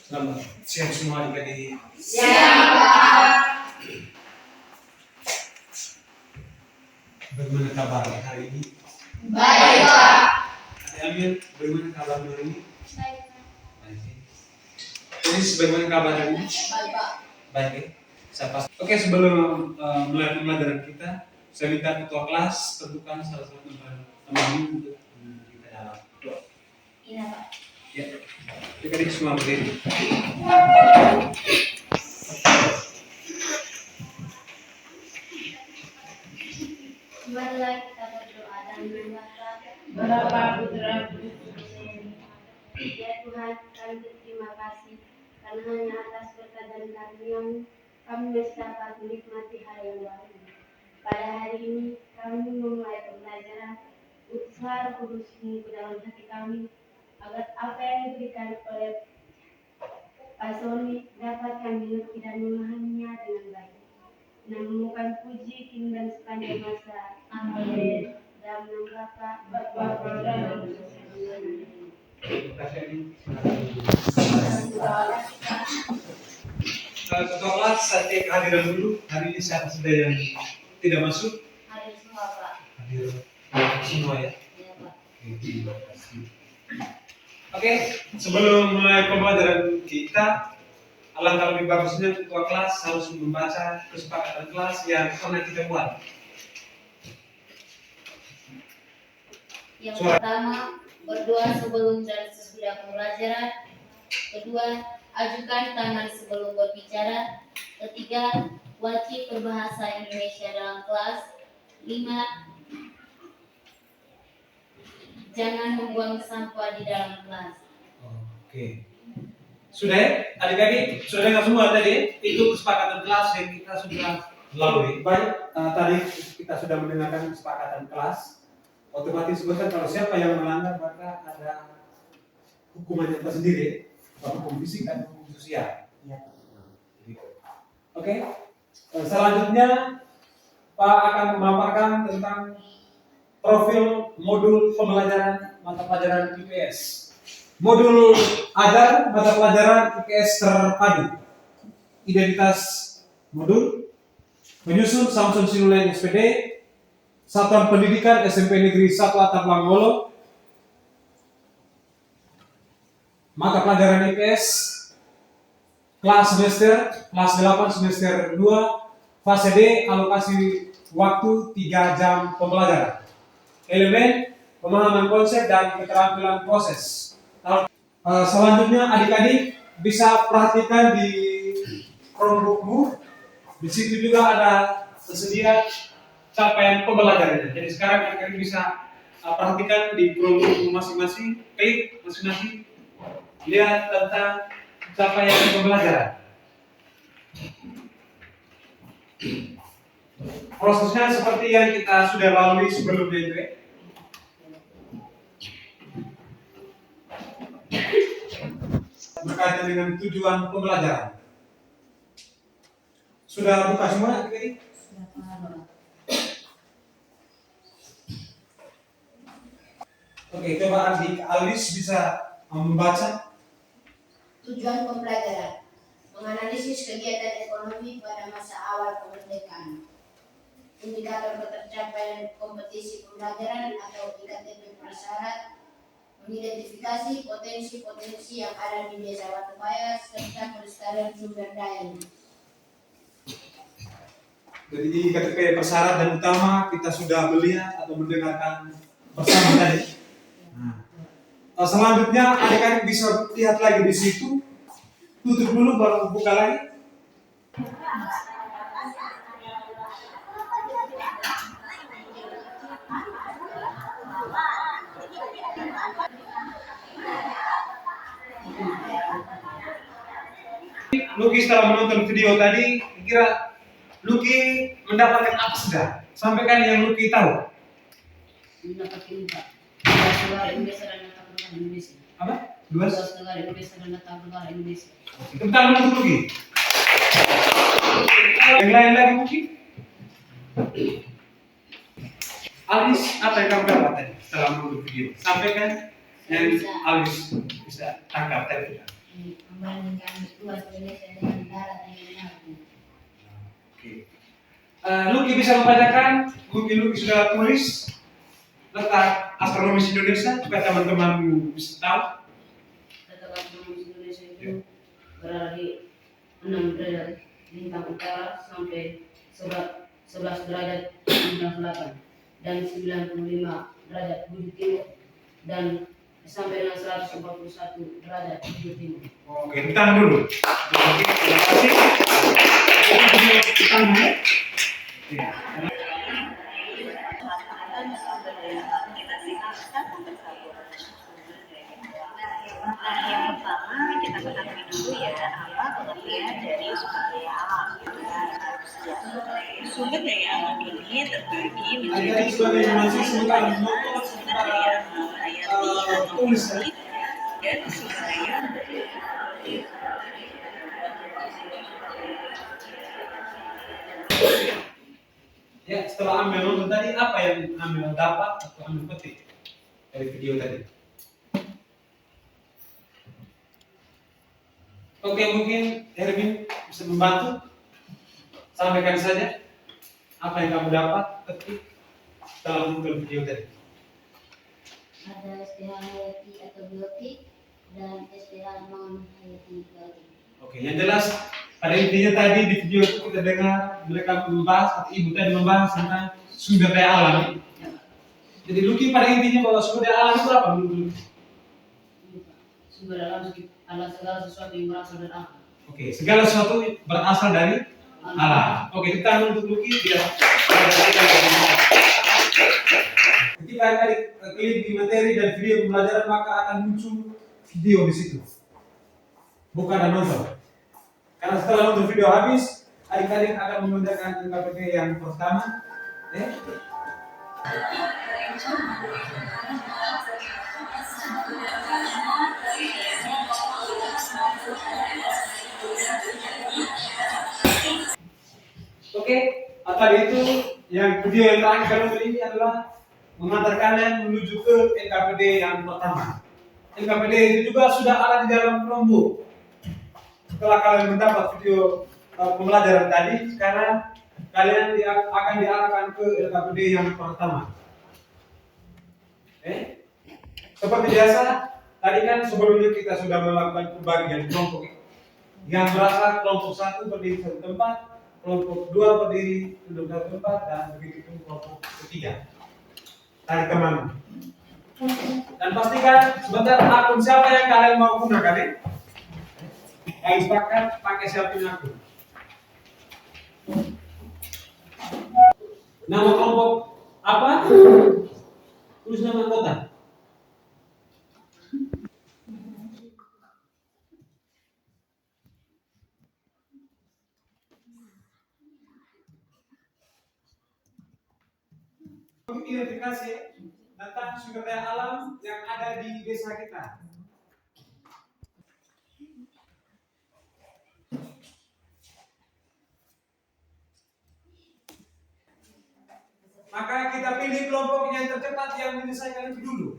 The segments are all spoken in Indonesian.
Selamat siang semua adik-adik. Siang, Pak. Bagaimana kabar hari ini? Baik, Pak. Adik Amir, bagaimana kabar hari ini? Baik, Baik. Terus bagaimana kabar hari ini? Pak. Baik ya? Siapa? Oke, sebelum mulai pembelajaran kita, saya minta ketua kelas tentukan salah satu teman untuk kita dalam doa. Iya, Pak. Ya, adik-adik semua berdiri. Marilah kita berdoa dan berkata, Bapa Putra ya Tuhan, kami berterima kasih karena hanya atas berkat dan karunia-Mu kami masih dapat menikmati hari yang baru. Pada hari ini kami memulai pembelajaran usaha kudus-Mu ke dalam hati kami agar apa yang diberikan oleh Pak Sony dapat kami mengerti dan memahaminya dengan baik. Menemukan puji kini dan sepanjang masa. Amin. Dan Bapa dan Terima kasih Adik. Ketua kelas, saya cek kehadiran dulu. Hari ini siapa saja yang tidak masuk? hari semua, Pak. Hadir semua ya. Ya, Pak. Terima kasih. Oke, sebelum mulai pembelajaran kita, alangkah lebih bagusnya ketua kelas harus membaca kesepakatan kelas yang pernah kita buat. Yang Suara. pertama, berdoa sebelum dan sesudah pembelajaran. Kedua, ajukan tangan sebelum berbicara. Ketiga, wajib berbahasa Indonesia dalam kelas. 5, jangan membuang sampah di dalam kelas. Oke. Sudah ya? Adik-adik, sudah dengar semua tadi? Itu kesepakatan kelas yang kita sudah lalui. Baik, tadi kita sudah mendengarkan kesepakatan kelas. Otomatis bukan kalau siapa yang melanggar maka ada hukumannya tersendiri, hukum fisik dan hukum sosial. Ya. Oke. Selanjutnya Pak akan memaparkan tentang profil modul pembelajaran mata pelajaran IPS. Modul ajar mata pelajaran IPS terpadu. Identitas modul penyusun Samsul Sinulen SPD, Satuan Pendidikan SMP Negeri 1 Atap Langgolo, mata pelajaran IPS kelas 8 semester 2, fase D, alokasi waktu 3 jam pembelajaran. Elemen pemahaman konsep dan keterampilan proses. Selanjutnya adik-adik bisa perhatikan di Chromebookmu. Di situ juga ada tersedia capaian pembelajarannya. Jadi sekarang adik-adik bisa perhatikan di Chromebookmu masing-masing, klik masing-masing, lihat tentang capaian pembelajaran. Prosesnya seperti yang kita sudah lalui sebelumnya itu ya. Berkaitan dengan tujuan pembelajaran. Sudah buka semua adik-adik? Oke, coba adik Alis bisa membaca. Tujuan pembelajaran: menganalisis kegiatan ekonomi pada masa awal kemerdekaan. Indikator ketercapaian kompetisi pembelajaran atau IKTP prasyarat, mengidentifikasi potensi-potensi yang ada di Desa Watubaya serta pelestarian sumber dayanya. Jadi IKTP persyarat dan utama kita sudah melihat atau mendengarkan bersama tadi. Nah, selanjutnya adik-adik bisa lihat lagi di situ. Tutup dulu baru buka lagi. Luki setelah menonton video tadi, kira Luki mendapatkan apa sudah? Sampaikan yang Luki tahu. mendapat ini Pak. Tugas negara Indonesia dan Data Negara Indonesia. Apa? Dua. Tugas negara Indonesia dan Data Negara Indonesia. Tepuk tangan untuk Luki. Yang lain lagi mungkin? Alis, apa yang kamu dapat tadi setelah menonton video? Sampaikan. yang Alvis bisa tangkap tadi. Membandingkan luas Indonesia dengan darat dengan laut. Oke. Luki bisa membacakan, mungkin Luki sudah tulis letak astronomis Indonesia supaya teman-teman bisa tahu. Letak astronomis Indonesia itu berada di 6 derajat lintang utara sampai 11 derajat lintang selatan dan 95 derajat bujur timur dan sampai dengan 141 derajat bujur timur. Oke, ditahan dulu. Oke, terima kasih. Ditahan ya. Ya. Nah, yang pertama kita ketahui dulu ya apa pengertian dari sumber daya alam. Sumber daya alam ini terbagi menjadi Sebagai mahasiswa sumber daya hayati atau tulis fisik dan sumber daya ya. Setelah ambil nonton tadi, apa yang ambil dapat atau ambil petik dari video tadi? Oke, mungkin Erwin bisa membantu. Sampaikan saja apa yang kamu dapat petik setelah menonton video tadi. Ada SDH hayati atau biotik dan SDH non hayati biotik. Oke, yang jelas pada intinya tadi di video itu kita dengar mereka membahas atau ibu tadi membahas tentang sumber daya alam. Jadi Luki pada intinya bahwa sumber daya alam itu apa menurut Luki? Sumber alam adalah segala sesuatu yang berasal dari alam. Oke, segala sesuatu berasal dari alam. Oke, kita untuk Luki biar ketika kali klik di materi dan video pembelajaran maka akan muncul video di situ. Bukan dan nonton. Karena setelah nonton video habis, adik-adik akan mengerjakan NKPD yang pertama. Oke, tadi itu yang video yang terakhir kali ini adalah mengantar kalian menuju ke NKPD yang pertama. NKPD itu juga sudah ada di dalam kelompok. Setelah kalian mendapat video pembelajaran tadi, sekarang kalian akan diarahkan ke NKPD yang pertama. Seperti biasa, tadi kan sebelumnya kita sudah melakukan pembagian kelompok. Yang berasal kelompok 1 berdiri satu tempat, kelompok 2 berdiri duduk satu tempat, dan begitu pun kelompok ketiga. Tarik teman. Dan pastikan sebentar akun siapa yang kalian mau gunakan ya? Yang sepakat pakai siapa punya akun. Nama kelompok apa? Tulis nama anggota. Identifikasi tentang sumber daya alam yang ada di desa kita. Maka kita pilih kelompok yang tercepat yang menyelesaikan itu dulu.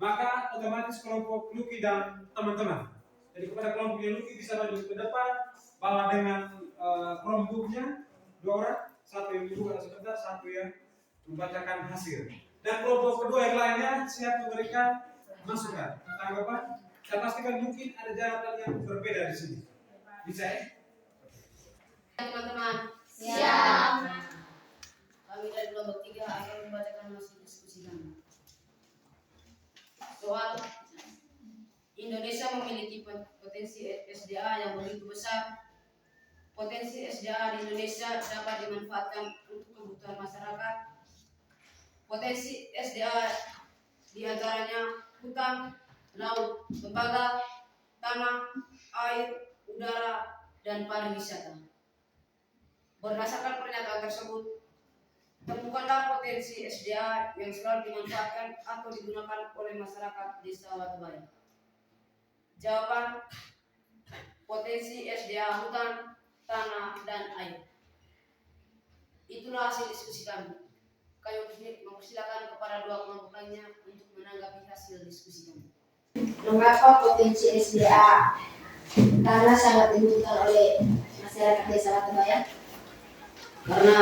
Maka otomatis kelompok Luki dan teman-teman. Jadi kepada kelompok yang Luki bisa maju ke depan, bawa dengan kelompoknya 2 orang, satu yang dibuka sebentar, satu yang membacakan hasil. Dan kelompok kedua yang lainnya siap memberikan masukan, tanggapan, dan pastikan mungkin ada jawaban yang berbeda di sini. Bisa ya? Teman-teman, Siap. kami dari kelompok 3 akan membacakan hasil diskusi kami. Soal Indonesia memiliki potensi SDA yang begitu besar. Potensi SDA di Indonesia dapat dimanfaatkan untuk kebutuhan masyarakat. Potensi SDA diantaranya hutan, laut, tembaga, tanah, air, udara, dan pariwisata. Berdasarkan pernyataan tersebut, temukanlah potensi SDA yang selalu dimanfaatkan atau digunakan oleh masyarakat desa Watubaya. Jawaban: potensi SDA hutan, tanah, dan air. Itulah hasil diskusi kami. kami mempersilakan kepada dua kelompok lainnya untuk menanggapi hasil diskusi kami. Mengapa potensi SDA? Karena sangat dibutuhkan oleh masyarakat desa Watubaya. Karena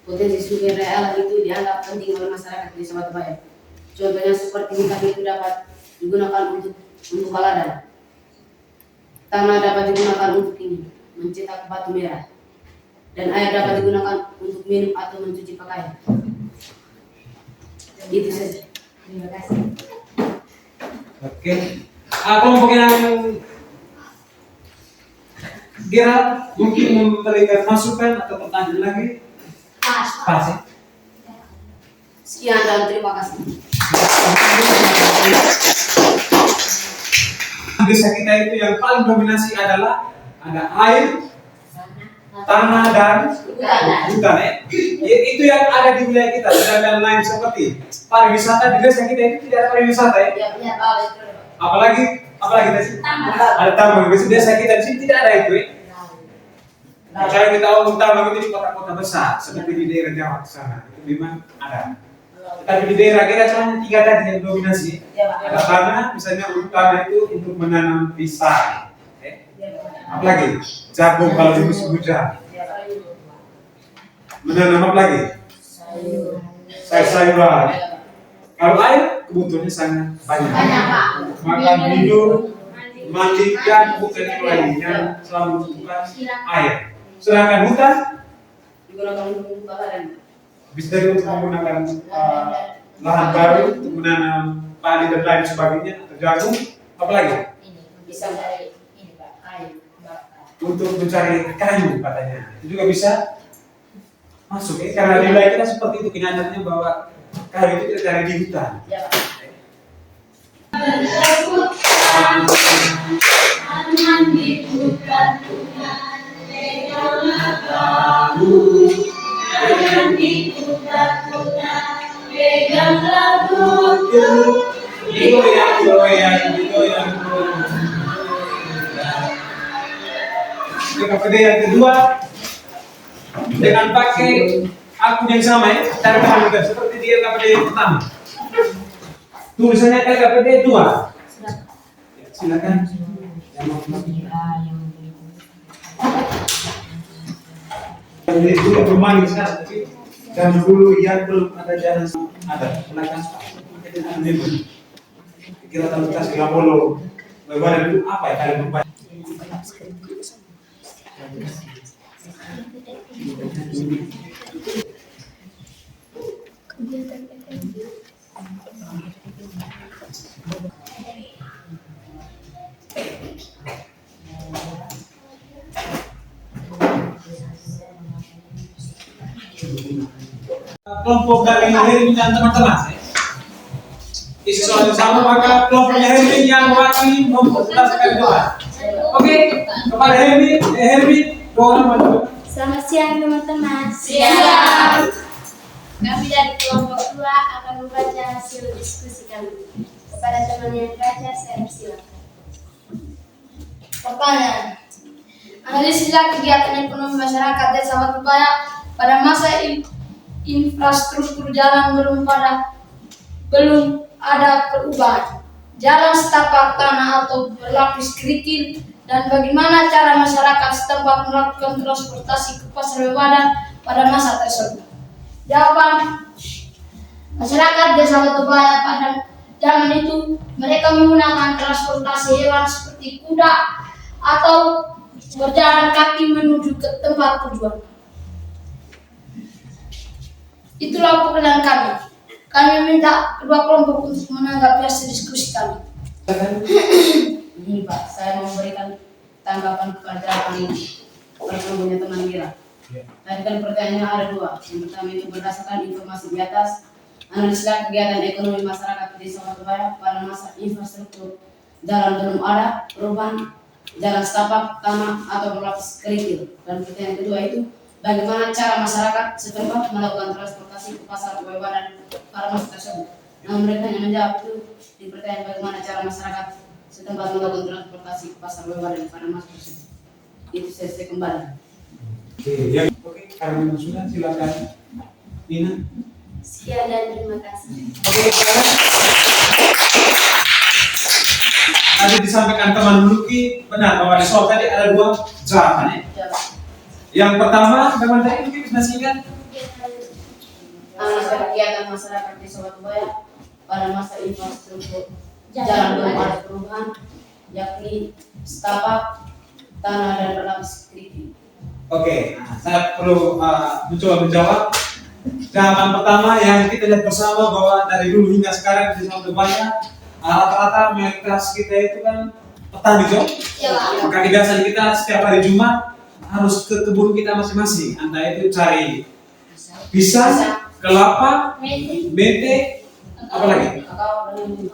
potensi sumber daya alam itu dianggap penting oleh masyarakat desa Watubaya. Contohnya seperti hutan itu dapat digunakan untuk ladang. Tanah dapat digunakan untuk ini, mencetak batu merah. Dan air dapat digunakan untuk minum atau mencuci pakaian. Itu saja. Terima kasih. Oke. Kelompok yang kira mungkin memberikan masukan atau pertanyaan lagi? Pas ya? Sekian dan terima kasih. Desa kita itu yang paling dominasi adalah ada air, tanah dan hutan ya. Itu yang ada di wilayah kita. Sedangkan lain seperti pariwisata di desa kita itu tidak ada pariwisata ya. Ya, Apalagi desa ada tambang. Di desa kita di sini tidak ada itu ya. Kalau kita tambang itu di kota-kota besar seperti di daerah Jawa sana itu memang ada. Tapi di daerah kita cuma 3 tadi yang dominasi. Ada tanah, misalnya untuk tanah itu untuk menanam pisang. Apalagi jagung kalau di musim hujan. Menanam apa lagi? Sayur-sayuran. Kalau air kebutuhannya sangat banyak. Makan, minum, mandi dan kebutuhan yang lain yang selalu membutuhkan air. Sedangkan hutan digunakan untuk ladang. bisa untuk menggunakan lahan baru untuk menanam padi dan lain sebagainya atau jagung, apalagi Bisa dari Ini Pak, kayu bakar. untuk mencari kayu katanya itu juga bisa masuk ya karena di wilayah kita seperti itu kenyataannya bahwa kayu itu kita cari di hutan. KPD yang kedua dengan pakai akun yang sama ya, cara mengambil seperti di KPD yang pertama. Tulisannya KPD 2. Ya, silakan. Ini dulu bermain sekarang, tapi dan dulu yang belum ada jalan ada silakan. Kira tahu kita sudah bolo. Bagaimana dulu apa ya kalian membaca? Kelompok dari Hermin dan teman-teman isi soal yang sama maka kelompoknya Hermin yang mewakili memperjelaskan doa. Oke, kepada Hermin doa mana? Selamat siang teman-teman. Siang. Kami dari kelompok 2 akan membaca hasil diskusi kami. Kepada teman yang baca, saya persilakan. Pertanyaan. Analisislah kegiatan ekonomi masyarakat desa Watubaya pada masa infrastruktur jalan belum ada perubahan. Jalan setapak tanah atau berlapis kerikil dan bagaimana cara masyarakat setempat melakukan transportasi ke pasar Wewadan pada masa tersebut. Jawaban. Masyarakat desa Watubaya pada zaman itu mereka menggunakan transportasi hewan seperti kuda atau berjalan kaki menuju ke tempat tujuan. Itulah pekerjaan kami. Kami minta kedua kelompok untuk menanggapi hasil diskusi kami. Ini Pak, saya mau memberikan tanggapan kepada jawaban ini. Pertemuannya teman Gira. Tadi kan pertanyaannya ada 2. Yang pertama itu berdasarkan informasi di atas, analislah kegiatan ekonomi masyarakat di desa Watubaya pada masa infrastruktur jalan belum ada perubahan, jalan setapak tanah atau berlapis kerikil. Dan pertanyaan kedua itu bagaimana cara masyarakat setempat melakukan transportasi ke pasar Wewadan pada masa tersebut. Nah, mereka yang menjawab itu di pertanyaan bagaimana cara masyarakat setempat melakukan transportasi ke pasar Wewadan pada masa tersebut. Itu saya kembali. Oke, karena sudah silakan Nina. Sekian dan terima kasih. Oke, sekarang tadi disampaikan teman Luki benar bahwa di soal tadi ada 2 jawaban ya. Yang pertama, teman tadi mungkin masih ingat kegiatan masyarakat di Surabaya pada masa infrastruktur jalan belum ada perubahan, yakni setapak, tanah dan berlapis kerikil. Oke, saya perlu mencoba menjawab. Jawaban pertama yang kita lihat bersama bahwa dari dulu hingga sekarang di Surabaya rata-rata mayoritas kita itu kan petani, Jo. Maka kebiasaan kita setiap hari Jumat harus ke kebun kita masing-masing. Entah itu cari pisang, kelapa, mente, apa lagi?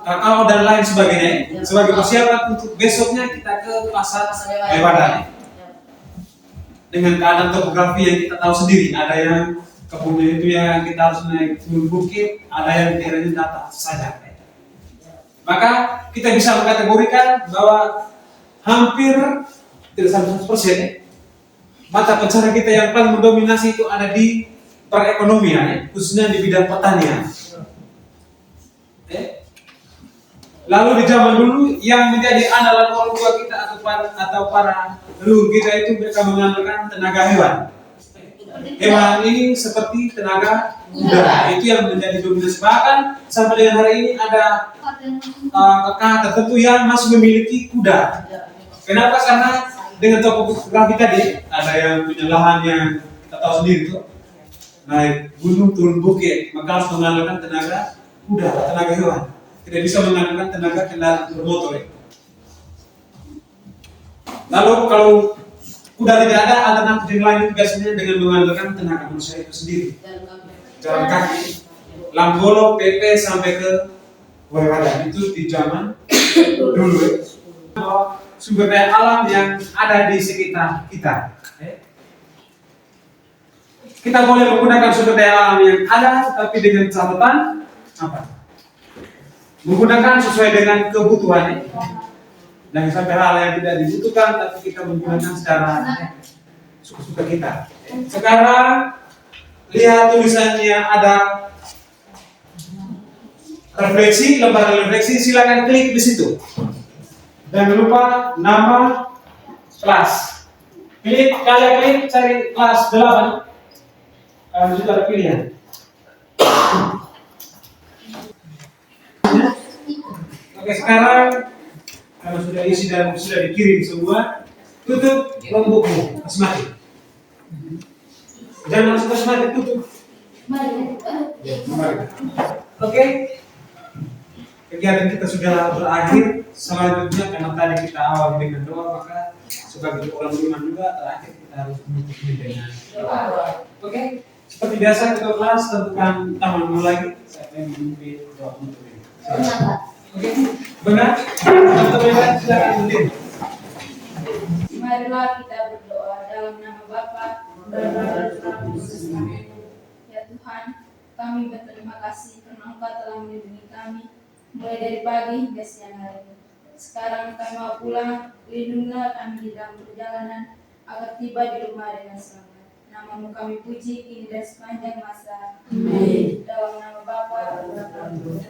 Kakao dan lain sebagainya. Sebagai persiapan untuk besoknya kita ke pasar Lewadan. Dengan keadaan topografi yang kita tahu sendiri, ada yang kebunnya itu yang kita harus naik turun bukit, ada yang daerahnya datar saja. Maka kita bisa mengkategorikan bahwa hampir tidak sampai 100% mata pencaharian kita yang paling mendominasi itu ada di perekonomian, khususnya di bidang pertanian. Lalu di zaman dulu yang menjadi andalan orang tua kita atau para leluhur kita itu mereka mengandalkan tenaga hewan. Hewan ini seperti tenaga kuda, itu yang menjadi dominasi. Bahkan sampai dengan hari ini ada kakak tertentu yang masih memiliki kuda. Kenapa? Karena dengan topografi tadi, ada yang punya lahan yang kita tahu sendiri tuh, naik gunung turun bukit, maka harus mengandalkan tenaga kuda, tenaga hewan. Tidak bisa mengandalkan tenaga kendaraan bermotor. Lalu kalau kuda tidak ada, alternatif yang lain biasanya dengan mengandalkan tenaga manusia itu sendiri. Jalan kaki, Lamgolo, PP sampai ke Wawadan itu di zaman dulu. Sumber daya alam yang ada di sekitar kita. Kita boleh menggunakan sumber daya alam yang ada, tapi dengan catatan apa? Menggunakan sesuai dengan kebutuhan. Jangan sampai hal yang tidak dibutuhkan, tapi kita menggunakan secara suka-suka kita. Sekarang lihat tulisannya ada refleksi, lembar refleksi, silakan klik di situ. Jangan lupa nama kelas. Kalian klik cari kelas 8. Kalian juga ada pilihan. Oke, sekarang kalau sudah isi dan sudah dikirim semua, tutup lombokmu masing-masing. Jangan langsung masing-masing, tutup. Mari. Oke. Kegiatan kita sudah berakhir. Selanjutnya karena tadi kita awal dengan doa, maka sebagai orang beriman juga terakhir kita harus menutup dengan doa. Oke. Seperti biasa kita kelas tentukan tamanmu lagi. Saya ingin memimpin doa untuk ini. Oke. Benar? Teman-teman silakan berdiri. Marilah kita berdoa dalam nama Bapa dan Roh Kudus. Ya Tuhan, kami berterima kasih karena Engkau telah melindungi kami mulai dari pagi hingga siang hari. Sekarang kami mau pulang, lindungilah kami di dalam perjalanan agar tiba di rumah dengan selamat. Namamu kami puji kini dan sepanjang masa. Amin. Dalam nama Bapa dan Roh Kudus.